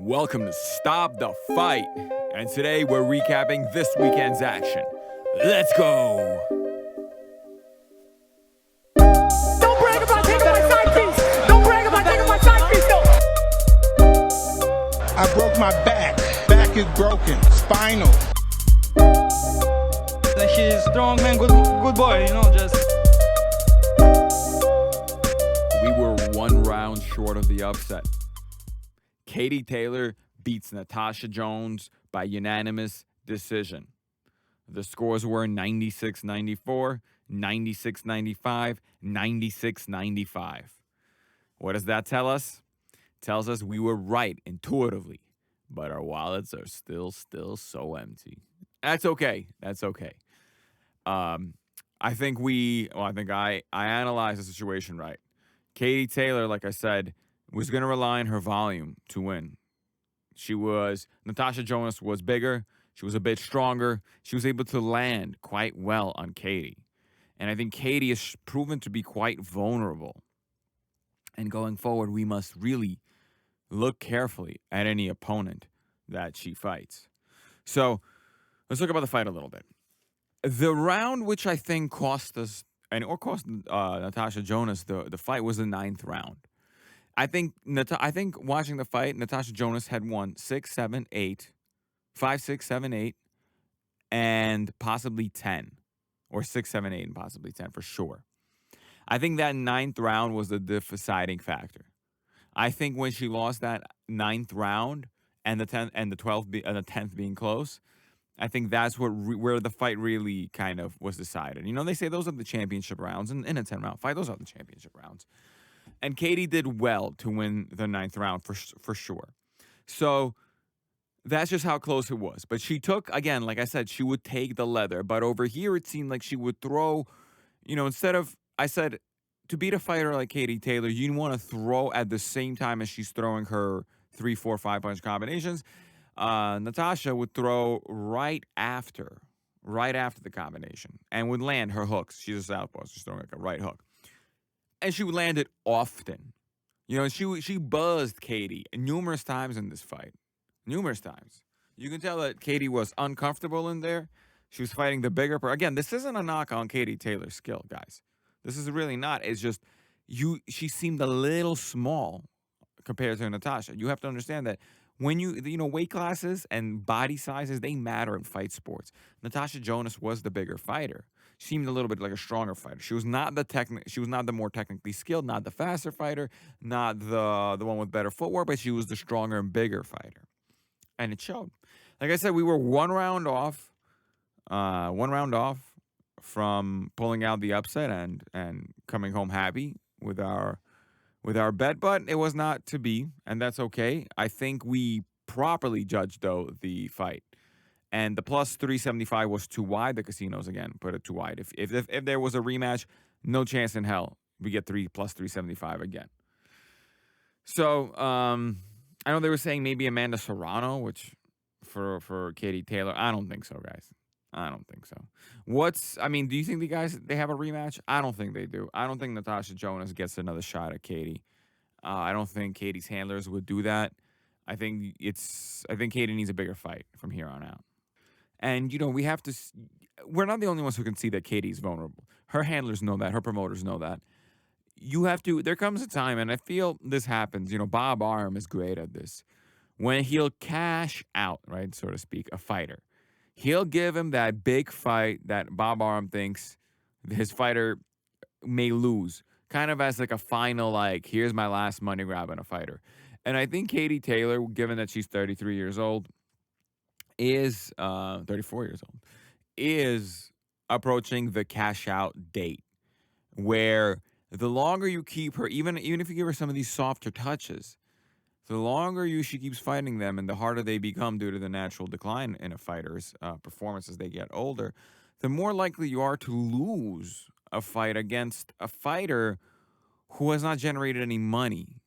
Welcome to Stop the Fight, and today we're recapping this weekend's action. Let's go! Don't brag about taking my side piece! Don't brag about taking my side piece, though! I broke my back. Back is broken. Spinal. He's strong man, good boy, just... We were one round short of the upset. Katie Taylor beats Natasha Jones by unanimous decision. The scores were 96-94, 96-95, 96-95. What does that tell us? It tells us we were right intuitively, but our wallets are still so empty. That's okay. I think I analyzed the situation right. Katie Taylor, like I said, was going to rely on her volume to win. Natasha Jonas was bigger. She was a bit stronger. She was able to land quite well on Katie. And I think Katie is proven to be quite vulnerable. And going forward, we must really look carefully at any opponent that she fights. So let's talk about the fight a little bit. The round which I think cost Natasha Jonas the fight was the 9th round. I think watching the fight, Natasha Jonas had won 6, 7, 8, 5, 6, 7, 8, and possibly 10. Or 6, 7, 8, and possibly 10 for sure. I think that 9th round was the deciding factor. I think when she lost that 9th round and the 10th and the 10th being close, I think that's where the fight really kind of was decided. They say those are the championship rounds, and in a 10-round fight, those are the championship rounds. And Katie did well to win the 9th round for sure. So that's just how close it was. But she took, again, like I said, she would take the leather. But over here, it seemed like she would throw, instead of, I said, to beat a fighter like Katie Taylor, you want to throw at the same time as she's throwing her 3, 4, 5-punch combinations. Natasha would throw right after the combination and would land her hooks. She's a southpaw. She's throwing like a right hook. And she would land it often. She buzzed Katie numerous times in this fight. Numerous times. You can tell that Katie was uncomfortable in there. She was fighting the bigger person. Again, this isn't a knock on Katie Taylor's skill, guys. This is really not. It's just she seemed a little small compared to Natasha. You have to understand that when weight classes and body sizes, they matter in fight sports. Natasha Jonas was the bigger fighter. She seemed a little bit like a stronger fighter. She was not the more technically skilled, not the faster fighter, not the one with better footwork, but she was the stronger and bigger fighter. And it showed. Like I said, we were one round off from pulling out the upset and coming home happy with our bet, but it was not to be, and that's okay. I think we properly judged, though, the fight. And the plus 375 was too wide. The casinos, again, put it too wide. If there was a rematch, no chance in hell we get plus 375 again. So I know they were saying maybe Amanda Serrano, which for Katie Taylor. I don't think so, guys. I don't think so. Do you think they have a rematch? I don't think they do. I don't think Natasha Jonas gets another shot at Katie. I don't think Katie's handlers would do that. I think Katie needs a bigger fight from here on out. And, we're not the only ones who can see that Katie's vulnerable. Her handlers know that. Her promoters know that. There comes a time, and I feel this happens. Bob Arum is great at this. When he'll cash out, right, so to speak, a fighter. He'll give him that big fight that Bob Arum thinks his fighter may lose. Kind of as like a final, here's my last money grab on a fighter. And I think Katie Taylor, given that she's 33 years old, is 34 years old, is approaching the cash out date where the longer you keep her, even if you give her some of these softer touches, the longer she keeps fighting them and the harder they become due to the natural decline in a fighter's performance as they get older, the more likely you are to lose a fight against a fighter who has not generated any money.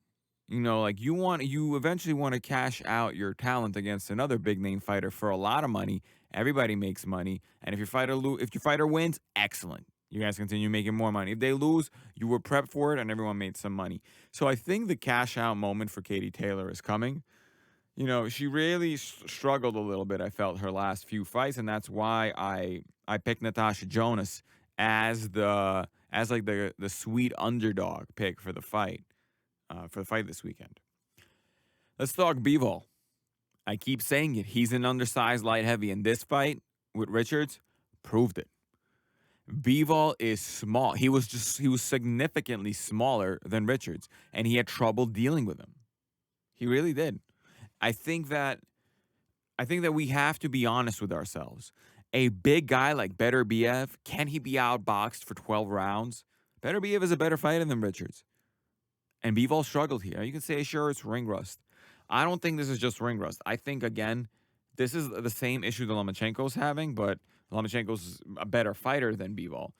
You eventually want to cash out your talent against another big name fighter for a lot of money. Everybody makes money, and if your fighter wins, excellent. You guys continue making more money. If they lose, you were prepped for it, and everyone made some money. So I think the cash out moment for Katie Taylor is coming. She really struggled a little bit. I felt her last few fights, and that's why I picked Natasha Jonas as like the sweet underdog pick for the fight this weekend. Let's talk Bivol. I keep saying it. He's an undersized light heavy, and this fight with Richards proved it. Bivol is small. He was significantly smaller than Richards, and he had trouble dealing with him. He really did. I think that we have to be honest with ourselves. A big guy like Beterbiev, can he be outboxed for 12 rounds? Beterbiev is a better fighter than Richards. And Bivol struggled here. You can say, sure, it's ring rust. I don't think this is just ring rust. I think, again, this is the same issue that Lomachenko's having, but Lomachenko's a better fighter than Bivol,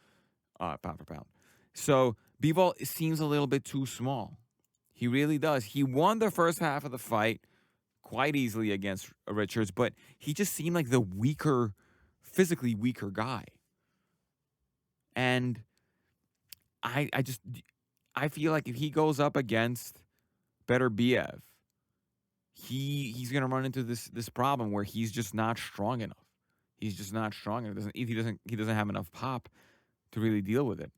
pound for pound. So Bivol seems a little bit too small. He really does. He won the first half of the fight quite easily against Richards, but he just seemed like the physically weaker guy. And I feel like if he goes up against Beterbiev, he's gonna run into this problem where he's just not strong enough. He's just not strong enough. He doesn't have enough pop to really deal with it.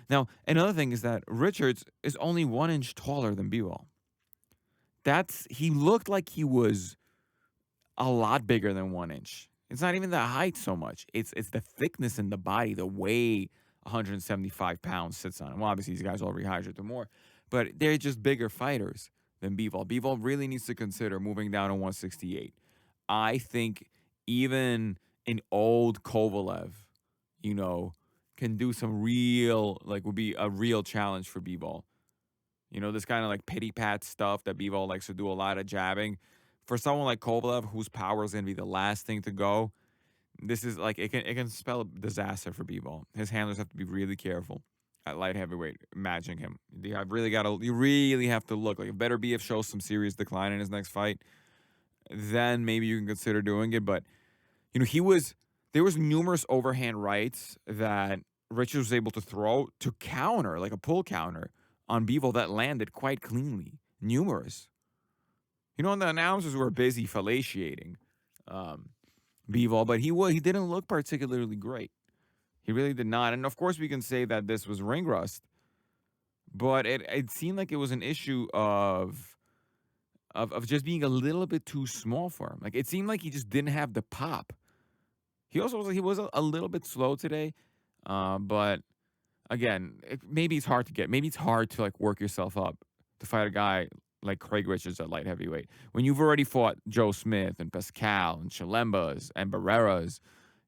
Now, another thing is that Richards is only 1 inch taller than Bivol. He looked like he was a lot bigger than 1 inch. It's not even the height so much. It's the thickness in the body, the way 175 pounds sits on him. Well, obviously, these guys all rehydrate more, but they're just bigger fighters than Bivol. Bivol really needs to consider moving down to 168. I think even an old Kovalev, can do some would be a real challenge for Bivol. This kind of like pity pat stuff that Bivol likes to do, a lot of jabbing. For someone like Kovalev, whose power is going to be the last thing to go, this is like, it can spell disaster for Bivol. His handlers have to be really careful at light heavyweight matching him. You really have to look. Like, if Beterbiev shows some serious decline in his next fight, then maybe you can consider doing it. But, there was numerous overhand rights that Richards was able to throw to counter, like a pull counter, on Bivol that landed quite cleanly. Numerous. And the announcers were busy fellatiating Bivol, but he didn't look particularly great. He really did not. And of course, we can say that this was ring rust, but it seemed like it was an issue of just being a little bit too small for him. Like, it seemed like he just didn't have the pop. He was a little bit slow today, but again, maybe it's hard to get. Maybe it's hard to like work yourself up to fight a guy like Craig Richards at light heavyweight when you've already fought Joe Smith and Pascal and Chalembas and Barreras.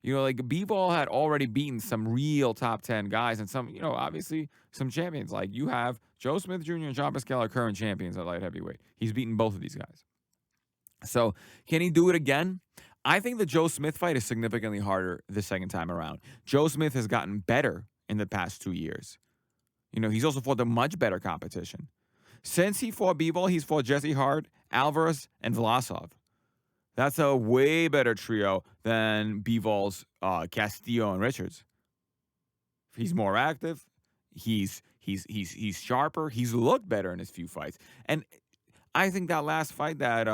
Like Bivol had already beaten some real top 10 guys and some, obviously some champions. Like, you have Joe Smith Jr. and Jean Pascal are current champions at light heavyweight. He's beaten both of these guys. So can he do it again? I think the Joe Smith fight is significantly harder the second time around. Joe Smith has gotten better in the past 2 years. He's also fought a much better competition. Since he fought Bivol, he's fought Jesse Hart, Alvarez, and Vlasov. That's a way better trio than Bivol's Castillo and Richards. He's more active. He's sharper. He's looked better in his few fights. And I think that last fight that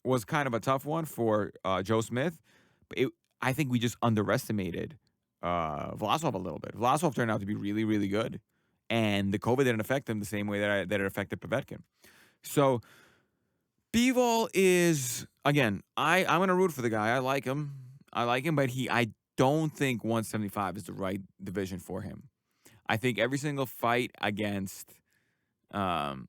was kind of a tough one for Joe Smith. I think we just underestimated Vlasov a little bit. Vlasov turned out to be really, really good. And the COVID didn't affect him the same way that it affected Povetkin. So Bivol is, again, I'm going to root for the guy. I like him, but I don't think 175 is the right division for him. I think every single fight against the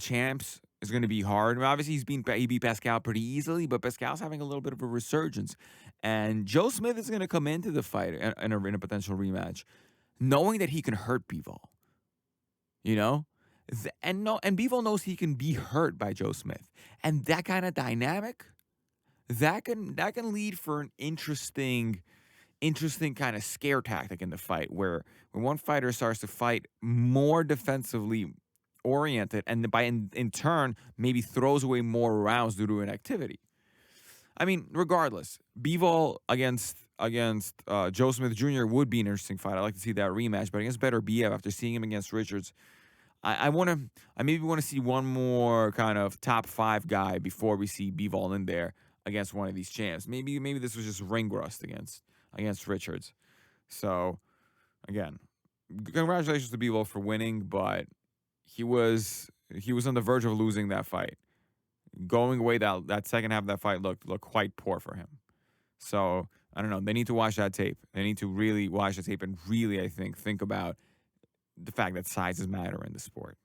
champs is going to be hard. I mean, obviously, he beat Pascal pretty easily, but Pascal's having a little bit of a resurgence. And Joe Smith is going to come into the fight in a potential rematch, knowing that he can hurt Bivol. And Bivol knows he can be hurt by Joe Smith. And that kind of dynamic, that can lead for an interesting kind of scare tactic in the fight, where when one fighter starts to fight more defensively oriented and in turn maybe throws away more rounds due to inactivity. I mean, regardless, Bivol against Joe Smith Jr. would be an interesting fight. I'd like to see that rematch, but against Beterbiev, after seeing him against Richards, I maybe want to see one more kind of top 5 guy before we see Bivol in there against one of these champs. Maybe this was just ring rust against Richards. So again, congratulations to Bivol for winning, but he was on the verge of losing that fight. Going away, that second half of that fight looked quite poor for him. So I don't know. They need to watch that tape. They need to really watch the tape and really, I think about the fact that sizes matter in the sport.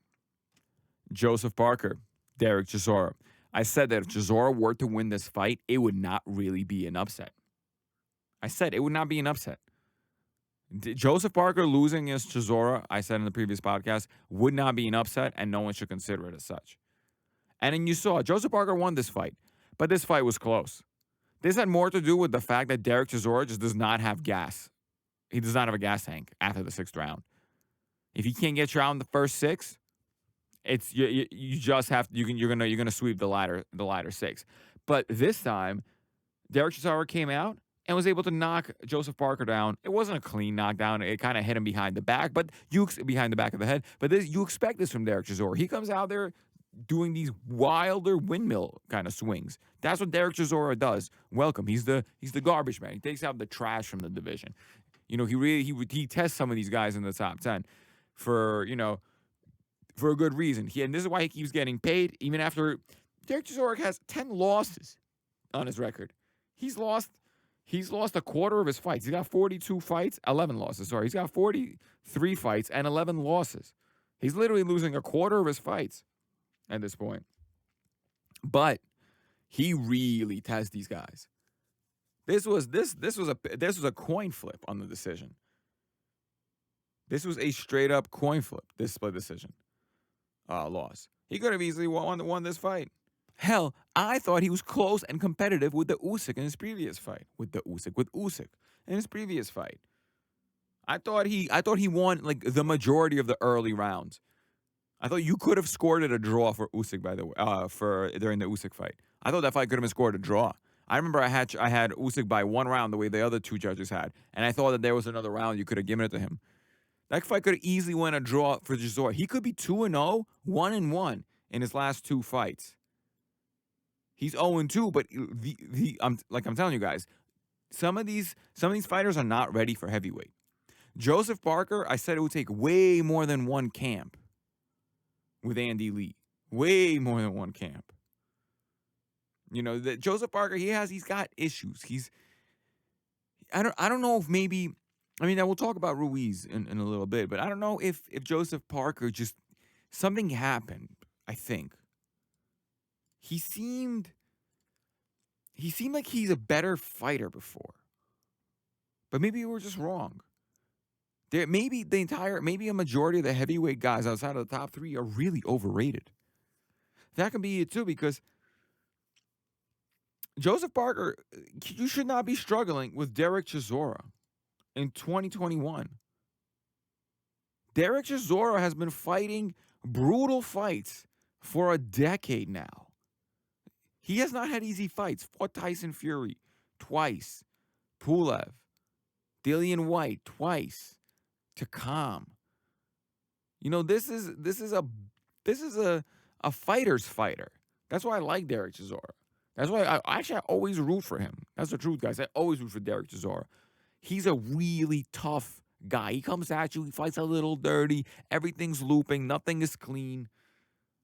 Joseph Parker, Derek Chisora. I said that if Chisora were to win this fight, it would not really be an upset. I said it would not be an upset. Joseph Parker losing against Chisora, I said in the previous podcast, would not be an upset, and no one should consider it as such. And then you saw Joseph Parker won this fight, but this fight was close. This had more to do with the fact that Derek Chisora just does not have gas. He does not have a gas tank after the 6th round. If he can't get you out in the first 6, it's you just have you're gonna sweep the latter 6. But this time, Derek Chisora came out and was able to knock Joseph Parker down. It wasn't a clean knockdown. It kind of hit him behind the back, behind the back of the head. But you expect this from Derek Chisora. He comes out there doing these wilder windmill kind of swings. That's what Derek Chisora does. Welcome. He's the garbage man. He takes out the trash from the division. You know, he tests some of these guys in the top 10 for a good reason. And this is why he keeps getting paid even after Derek Chisora has 10 losses on his record. He's lost a quarter of his fights. He's got 42 fights, 11 losses. Sorry, he's got 43 fights and 11 losses. He's literally losing a quarter of his fights at this point. But he really tests these guys. This was a coin flip on the decision. This was a straight up coin flip, this split decision loss. He could have easily won this fight. Hell, I thought he was close and competitive with the Usyk in his previous fight. With Usyk in his previous fight. I thought he won like the majority of the early rounds. I thought you could have scored it a draw for Usyk, by the way, during the Usyk fight. I thought that fight could have been scored a draw. I remember I had Usyk by 1 round the way the other 2 judges had, and I thought that there was another round you could have given it to him. That fight could have easily went a draw for Chisora. He could be 2-0, 1-1 in his last 2 fights. He's 0-2, but I'm telling you guys, some of these fighters are not ready for heavyweight. Joseph Parker, I said it would take way more than 1 camp with Andy Lee. Way more than 1 camp. You know, that Joseph Parker, he's got issues. I don't know if maybe, I mean, we'll talk about Ruiz in a little bit, but I don't know if Joseph Parker just, something happened, I think. He seemed like he's a better fighter before. But maybe we were just wrong. Maybe a majority of the heavyweight guys outside of the top 3 are really overrated. That can be it too, because Joseph Parker, you should not be struggling with Derek Chisora in 2021. Derek Chisora has been fighting brutal fights for a decade now. He has not had easy fights. Fought Tyson Fury twice. Pulev. Dillian White twice. Takam. You know, this is a fighter's fighter. That's why I like Derek Chisora. That's why I always root for him. That's the truth, guys. I always root for Derek Chisora. He's a really tough guy. He comes at you. He fights a little dirty. Everything's looping. Nothing is clean.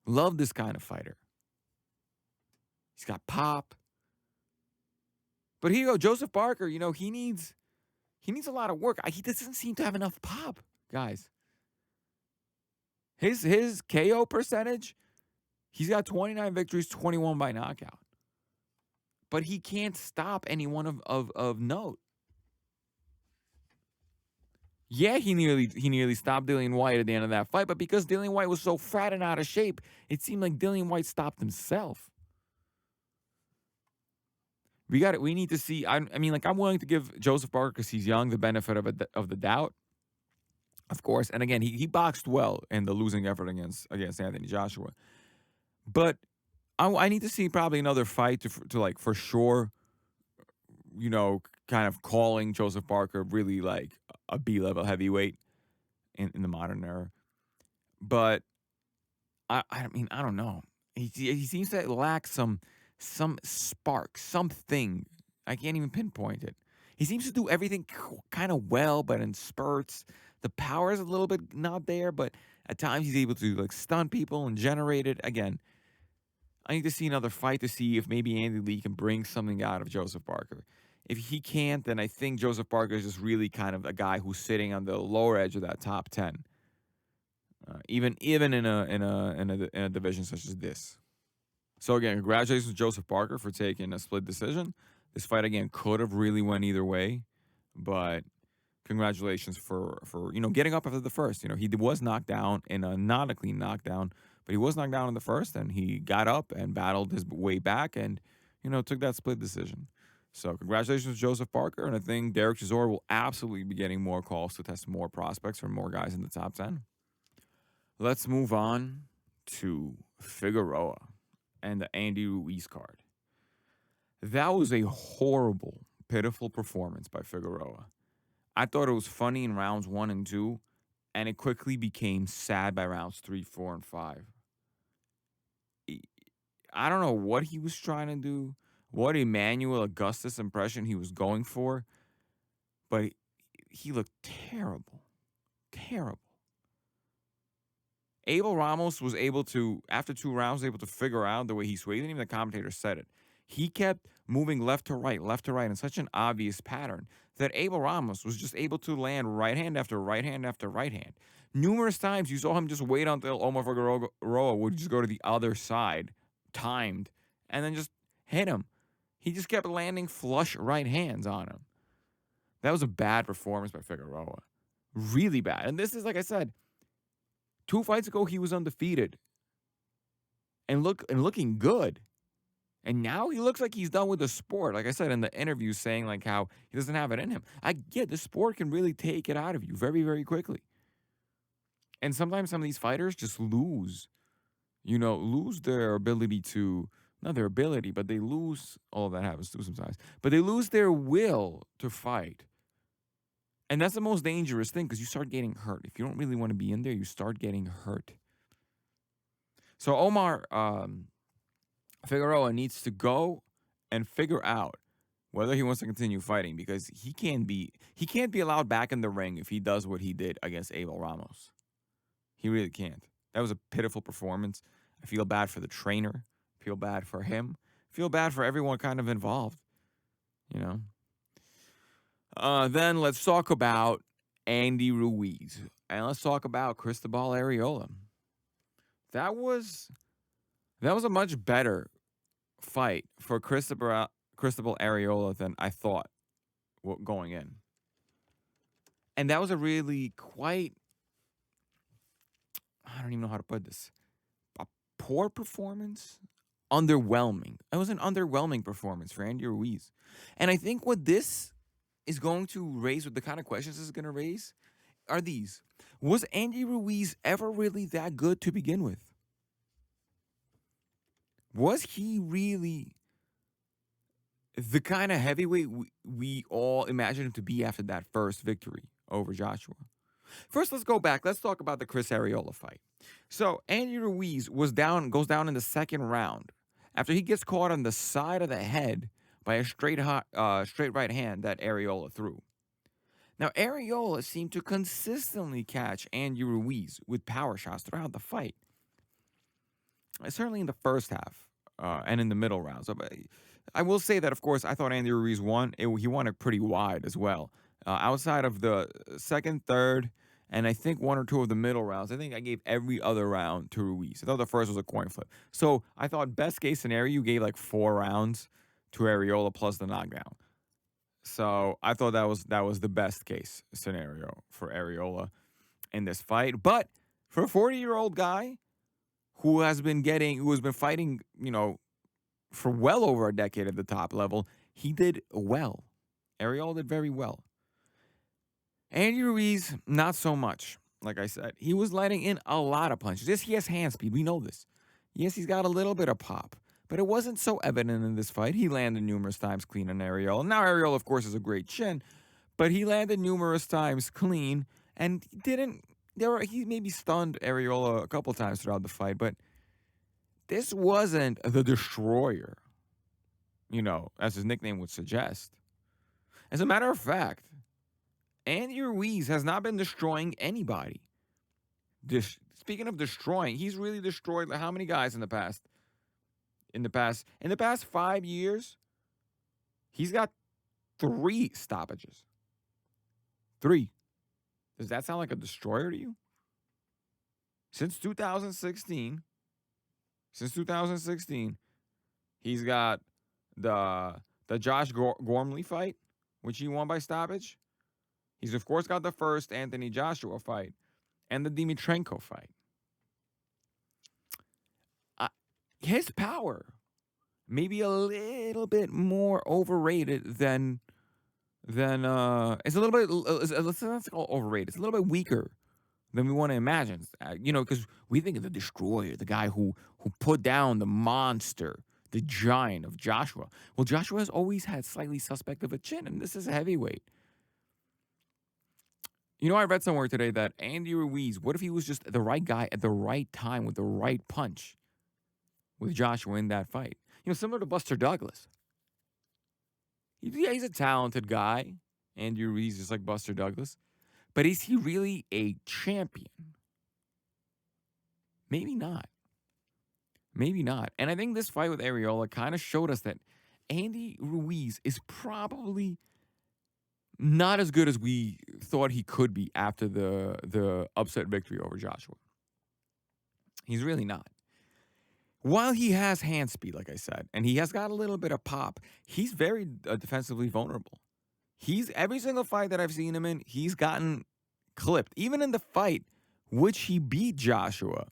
Love this kind of fighter. He's got pop. But here you go, Joseph Parker, you know, he needs a lot of work. He doesn't seem to have enough pop, guys. His KO percentage, he's got 29 victories, 21 by knockout. But he can't stop anyone of note. Yeah, he nearly stopped Dillian White at the end of that fight, but because Dillian White was so fat and out of shape, it seemed like Dillian White stopped himself. We need to see. I mean, like, I'm willing to give Joseph Parker, because he's young, the benefit of the doubt, of course. And again, he boxed well in the losing effort against Anthony Joshua. But I need to see probably another fight to like, for sure, you know, kind of calling Joseph Parker really like a B-level heavyweight in the modern era. But I mean, I don't know. He seems to lack some spark, something. I can't even pinpoint it. He seems to do everything kind of well, but in spurts. The power is a little bit not there, but at times he's able to like stun people and generate it. Again, I need to see another fight to see if maybe Andy Lee can bring something out of Joseph Parker. If he can't, then I think Joseph Parker is just really kind of a guy who's sitting on the lower edge of that top 10. Even in a division such as this. So again, congratulations to Joseph Parker for taking a split decision. This fight again could have really went either way, but congratulations for getting up after the first. He was knocked down in not a clean knockdown, but he was knocked down in the first, and he got up and battled his way back, and took that split decision. So congratulations to Joseph Parker, and I think Taylor-Chisora will absolutely be getting more calls to test more prospects for more guys in the top 10. Let's move on to Figueroa and the Andy Ruiz card. That was a horrible, pitiful performance by Figueroa. I thought it was funny in rounds 1 and 2, and it quickly became sad by rounds 3, 4, and 5. I don't know what he was trying to do, what Emmanuel Augustus impression he was going for, but he looked terrible. Terrible. Abel Ramos was able to, after 2 rounds, able to figure out the way he swayed. Even the commentator said it. He kept moving left to right in such an obvious pattern that Abel Ramos was just able to land right hand after right hand after right hand. Numerous times you saw him just wait until Omar Figueroa would just go to the other side, timed, and then just hit him. He just kept landing flush right hands on him. That was a bad performance by Figueroa. Really bad. And this is, like I said, 2 fights ago, he was undefeated and looking good. And now he looks like he's done with the sport. Like I said in the interview, saying like how he doesn't have it in him. I get the sport can really take it out of you very, very quickly. And sometimes some of these fighters just lose their ability to, not their ability, but they lose, all that happens too sometimes, but they lose their will to fight. And that's the most dangerous thing because you start getting hurt. If you don't really want to be in there, you start getting hurt. So Omar Figueroa needs to go and figure out whether he wants to continue fighting because he can't be allowed back in the ring if he does what he did against Abel Ramos. He really can't. That was a pitiful performance. I feel bad for the trainer. I feel bad for him. I feel bad for everyone kind of involved. Then let's talk about Andy Ruiz. And let's talk about Cristobal Arreola. That was a much better fight for Cristobal Arreola than I thought going in. And that was a really quite, I don't even know how to put this, a poor performance. Underwhelming. It was an underwhelming performance for Andy Ruiz. And I think what this is going to raise, what the kind of questions this is going to raise, are these. Was Andy Ruiz ever really that good to begin with? Was he really the kind of heavyweight we all imagined him to be after that first victory over Joshua? First, let's go back. Let's talk about the Chris Arreola fight. So Andy Ruiz goes down in the second round after he gets caught on the side of the head by a straight right hand that Arreola threw. Now, Arreola seemed to consistently catch Andy Ruiz with power shots throughout the fight. Certainly in the first half and in the middle rounds. So, I will say that, of course, I thought Andy Ruiz won. He won it pretty wide as well. Outside of the second, third, and I think 1 or 2 of the middle rounds, I think I gave every other round to Ruiz. I thought the first was a coin flip. So I thought best case scenario, you gave like 4 rounds to Arreola plus the knockdown. So I thought that was the best case scenario for Arreola in this fight. But for a 40-year-old guy who has been fighting, for well over a decade at the top level, he did well. Arreola did very well. Andy Ruiz, not so much. Like I said, he was letting in a lot of punches. Yes, he has hand speed. We know this. Yes, he's got a little bit of pop. But it wasn't so evident in this fight. He landed numerous times clean on Arreola. Now, Arreola, of course, is a great chin. But he landed numerous times clean and didn't he maybe stunned Arreola a couple times throughout the fight, but this wasn't the destroyer, as his nickname would suggest. As a matter of fact, Andy Ruiz has not been destroying anybody. Speaking of destroying, he's really destroyed how many guys in the past? In the past 5 years, he's got 3 stoppages. 3. Does that sound like a destroyer to you? Since 2016, he's got the Josh Gormley fight, which he won by stoppage. He's of course got the first Anthony Joshua fight and the Dimitrenko fight. His power may be a little bit more overrated than it's a little bit. Let's not call it overrated. It's a little bit weaker than we want to imagine. Because we think of the destroyer, the guy who put down the monster, the giant of Joshua. Well, Joshua has always had slightly suspect of a chin, and this is a heavyweight. I read somewhere today that Andy Ruiz, what if he was just the right guy at the right time with the right punch with Joshua in that fight? Similar to Buster Douglas. He's a talented guy. Andy Ruiz is like Buster Douglas. But is he really a champion? Maybe not. And I think this fight with Arreola kind of showed us that Andy Ruiz is probably not as good as we thought he could be after the upset victory over Joshua. He's really not. While he has hand speed, like I said, and he has got a little bit of pop, he's very defensively vulnerable. Every single fight that I've seen him in, he's gotten clipped. Even in the fight which he beat Joshua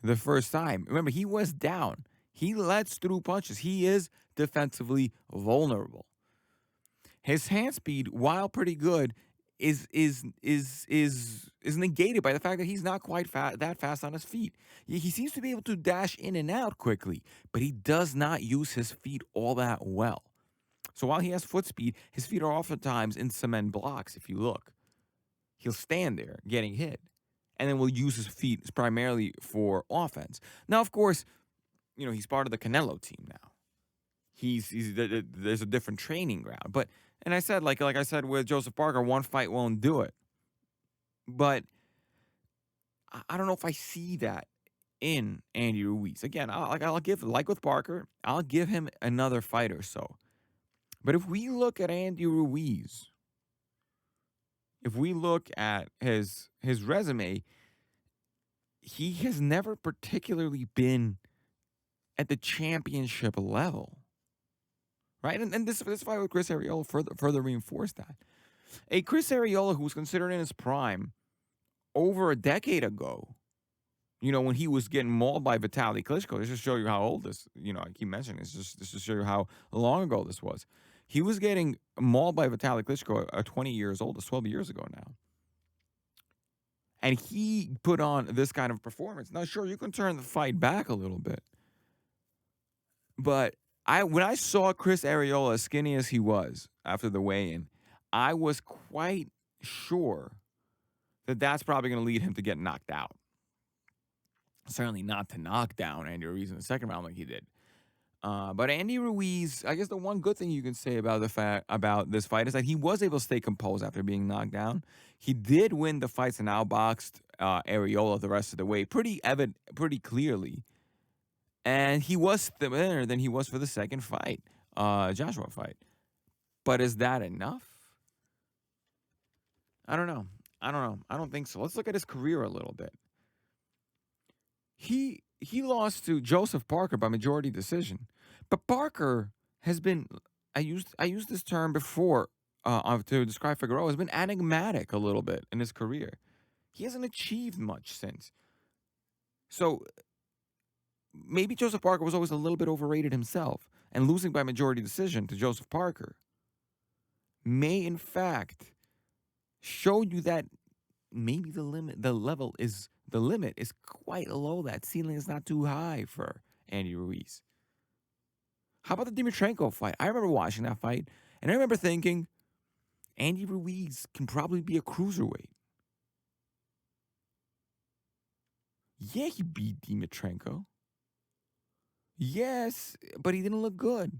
the first time. Remember, he was down. He lets through punches. He is defensively vulnerable. His hand speed, while pretty good, is negated by the fact that he's not quite that fast on his feet. He seems to be able to dash in and out quickly, but he does not use his feet all that well. So while he has foot speed, his feet are oftentimes in cement blocks, if you look. He'll stand there getting hit, and then will use his feet primarily for offense. Now, of course, he's part of the Canelo team now. There's a different training ground. And I said, like I said with Joseph Parker, one fight won't do it. But I don't know if I see that in Andy Ruiz. Again, I'll give, like with Parker, I'll give him another fight or so. But if we look at Andy Ruiz, if we look at his resume, he has never particularly been at the championship level. Right? And this fight with Chris Arreola further reinforced that. A Chris Arreola who was considered in his prime over a decade ago, when he was getting mauled by Vitaly Klitschko. Just to show you how old this, I keep mentioning this, just to show you how long ago this was. He was getting mauled by Vitaly Klitschko at 20 years old. It's 12 years ago now. And he put on this kind of performance. Now, sure, you can turn the fight back a little bit. But when I saw Chris Arreola, as skinny as he was after the weigh-in, I was quite sure that that's probably going to lead him to get knocked out. Certainly not to knock down Andy Ruiz in the second round like he did. But Andy Ruiz, I guess the one good thing you can say about this fight is that he was able to stay composed after being knocked down. He did win the fights and outboxed Arreola the rest of the way pretty clearly. And he was thinner than he was for the second fight, Joshua fight. But is that enough? I don't know. I don't think so. Let's look at his career a little bit. He lost to Joseph Parker by majority decision. But Parker has been, I used this term before to describe Figueroa, has been enigmatic a little bit in his career. He hasn't achieved much since. So maybe Joseph Parker was always a little bit overrated himself, and losing by majority decision to Joseph Parker may in fact show you that maybe the limit is quite low. That ceiling is not too high for Andy Ruiz. How about the Dimitrenko fight? I remember watching that fight, and I remember thinking, Andy Ruiz can probably be a cruiserweight. Yeah, he beat Dimitrenko. Yes, but he didn't look good.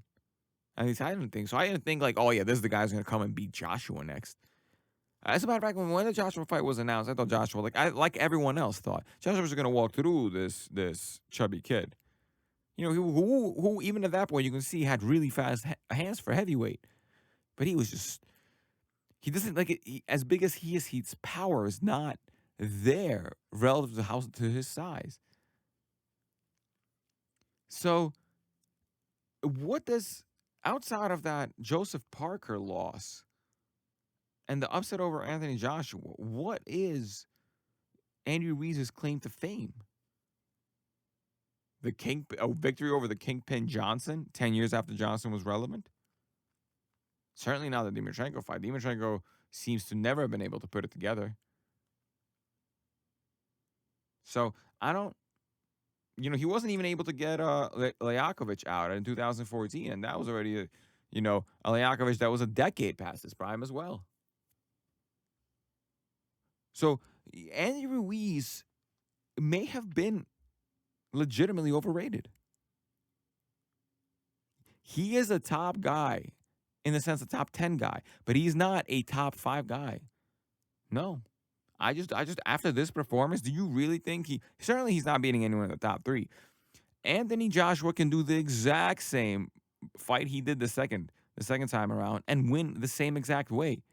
At least I didn't think so. I didn't think like, oh yeah, this is the guy who's gonna come and beat Joshua next. As a matter of fact, when the Joshua fight was announced, I thought Joshua, like everyone else thought, Joshua was gonna walk through this chubby kid. You know, who even at that point you can see had really fast hands for heavyweight, but he was just he doesn't like it. As big as he is, his power is not there relative to his size. So, what does outside of that Joseph Parker loss and the upset over Anthony Joshua, what is Andy Ruiz's claim to fame? The victory over the Kingpin Johnson 10 years after Johnson was relevant? Certainly not the Dimitrenko fight. Dimitrenko seems to never have been able to put it together. So I don't, he wasn't even able to get Lejakovic out in 2014, and that was already a Lejakovic that was a decade past his prime as well. So Andy Ruiz may have been legitimately overrated. He is a top guy, in the sense a top 10 guy, but he's not a top 5 guy. No. I just after this performance, do you really think certainly he's not beating anyone in the top 3. Anthony Joshua can do the exact same fight he did the second time around and win the same exact way.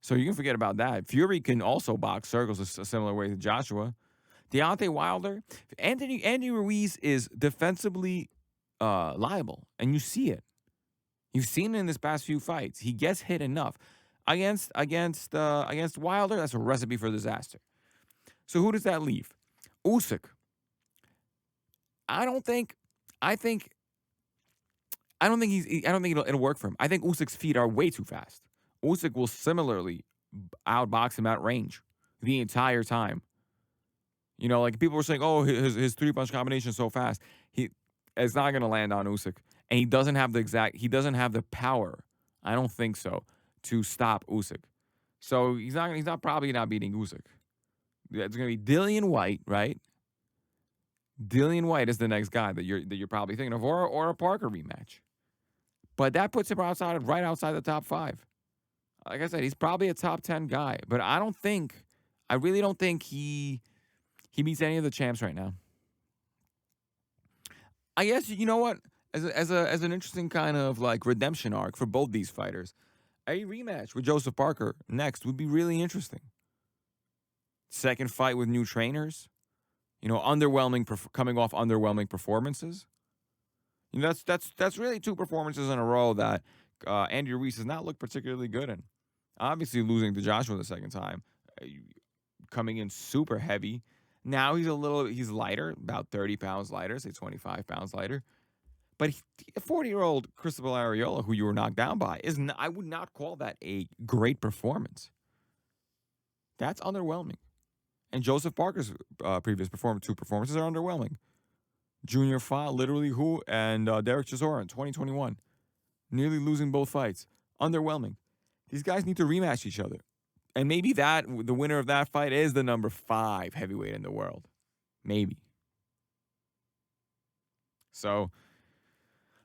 So you can forget about that. Fury can also box circles a similar way to Joshua. Deontay Wilder, Andy Ruiz is defensively liable, and you see it. You've seen it in his past few fights. He gets hit enough. Against Wilder, that's a recipe for disaster. So who does that leave? Usyk. I don't think it'll work for him. I think Usyk's feet are way too fast. Usyk will similarly outbox him at range the entire time. Like people were saying, oh, his 3-punch combination is so fast. It's not going to land on Usyk. And he doesn't have the power, I don't think so, to stop Usyk. So he's probably not beating Usyk. It's going to be Dillian White, right? Dillian White is the next guy that you're probably thinking of, or a Parker rematch. But that puts him right outside the top 5. Like I said, he's probably a top 10 guy, but I really don't think he beats any of the champs right now. I guess, you know what? As an interesting kind of like redemption arc for both these fighters, a rematch with Joseph Parker next would be really interesting. Second fight with new trainers, coming off underwhelming performances. That's really 2 performances in a row that Andy Ruiz has not looked particularly good in. Obviously losing to Joshua the second time, coming in super heavy. Now he's lighter, about 30 pounds lighter, say 25 pounds lighter. But 40-year-old Ruiz Arreola, who you were knocked down by, I would not call that a great performance. That's underwhelming. And Joseph Parker's previous 2 performances are underwhelming. Junior Fa, literally who, and Derek Chisora in 2021. Nearly losing both fights. Underwhelming. These guys need to rematch each other. And maybe the winner of that fight is the number 5 heavyweight in the world. Maybe. So,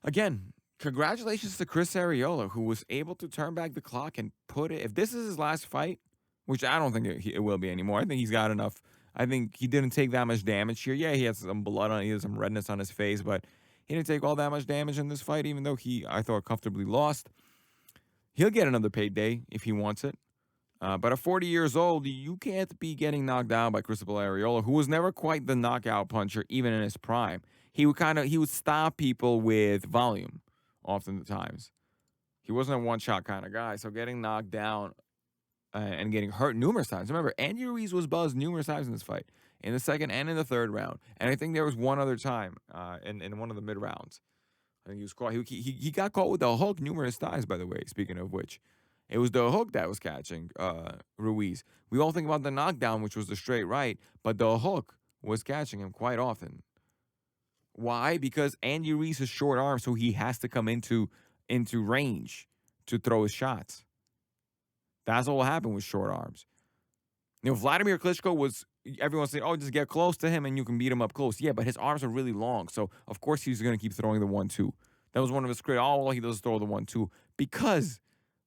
again, congratulations to Ruiz Arreola, who was able to turn back the clock and put it. If this is his last fight, which I don't think it will be anymore. I think he's got enough. I think he didn't take that much damage here. Yeah, he had some blood on, he had some redness on his face, but he didn't take all that much damage in this fight, even though I thought, comfortably lost. He'll get another payday if he wants it. But at 40 years old, you can't be getting knocked down by Ruiz Arreola, who was never quite the knockout puncher, even in his prime. He would stop people with volume, oftentimes. He wasn't a one-shot kind of guy, so getting knocked down and getting hurt numerous times. Remember, Andy Ruiz was buzzed numerous times in this fight, in the second and in the third round. And I think there was one other time in one of the mid-rounds. I think he was caught. He got caught with the hook numerous times, by the way, speaking of which. It was the hook that was catching Ruiz. We all think about the knockdown, which was the straight right, but the hook was catching him quite often. Why? Because Andy Ruiz is short arm, so he has to come into range to throw his shots. That's what will happen with short arms. Vladimir Klitschko was everyone's saying, oh, just get close to him and you can beat him up close. Yeah, but his arms are really long. So, of course, he's going to keep throwing the 1-2. That was one of his critics. Oh, well, he does throw the 1-2. Because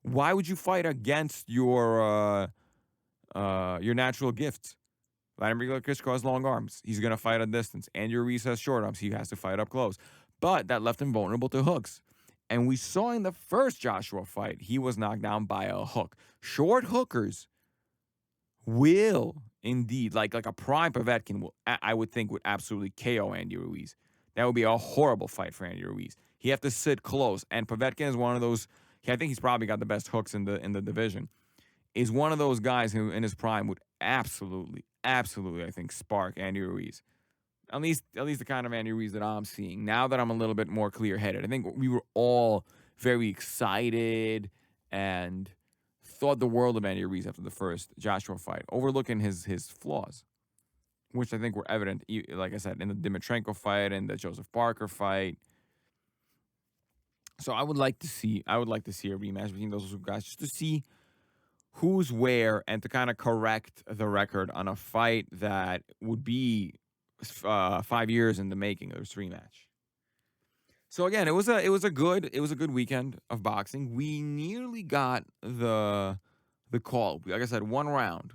why would you fight against your natural gifts? Vladimir Klitschko has long arms. He's going to fight at distance. Andy Ruiz has short arms. He has to fight up close. But that left him vulnerable to hooks. And we saw in the first Joshua fight, he was knocked down by a hook. Short hookers will indeed, like a prime Povetkin, I would think would absolutely KO Andy Ruiz. That would be a horrible fight for Andy Ruiz. He'd have to sit close. And Povetkin is one of those, I think he's probably got the best hooks in the division, is one of those guys who in his prime would absolutely, I think, spark Andy Ruiz. At least the kind of Andy Ruiz that I'm seeing. Now that I'm a little bit more clear-headed. I think we were all very excited and thought the world of Andy Ruiz after the first Joshua fight, overlooking his flaws, which I think were evident, like I said, in the Dimitrenko fight and the Joseph Parker fight. So I would like to see a rematch between those two guys just to see who's where and to kind of correct the record on a fight that would be 5 years in the making of this rematch. So again, it was a good weekend of boxing. We nearly got the call. Like I said, one round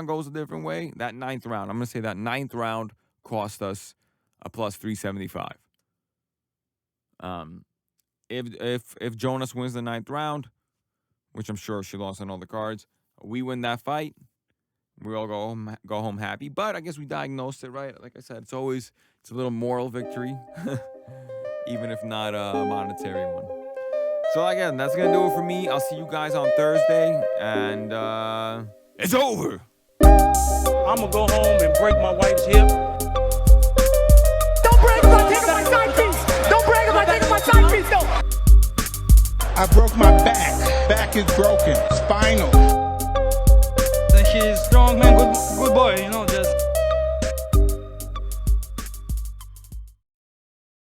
goes a different way. That ninth round, I'm gonna say that ninth round cost us a plus 375. If Jonas wins the ninth round, which I'm sure she lost on all the cards, we win that fight, we all go home happy. But I guess we diagnosed it right. Like I said, it's a little moral victory, even if not a monetary one. So again, that's gonna do it for me. I'll see you guys on Thursday, and it's over. I'm gonna go home and break my wife's hip. Don't brag about taking my side piece. Don't brag about taking my side piece, though. I broke my back. Back is broken. Spine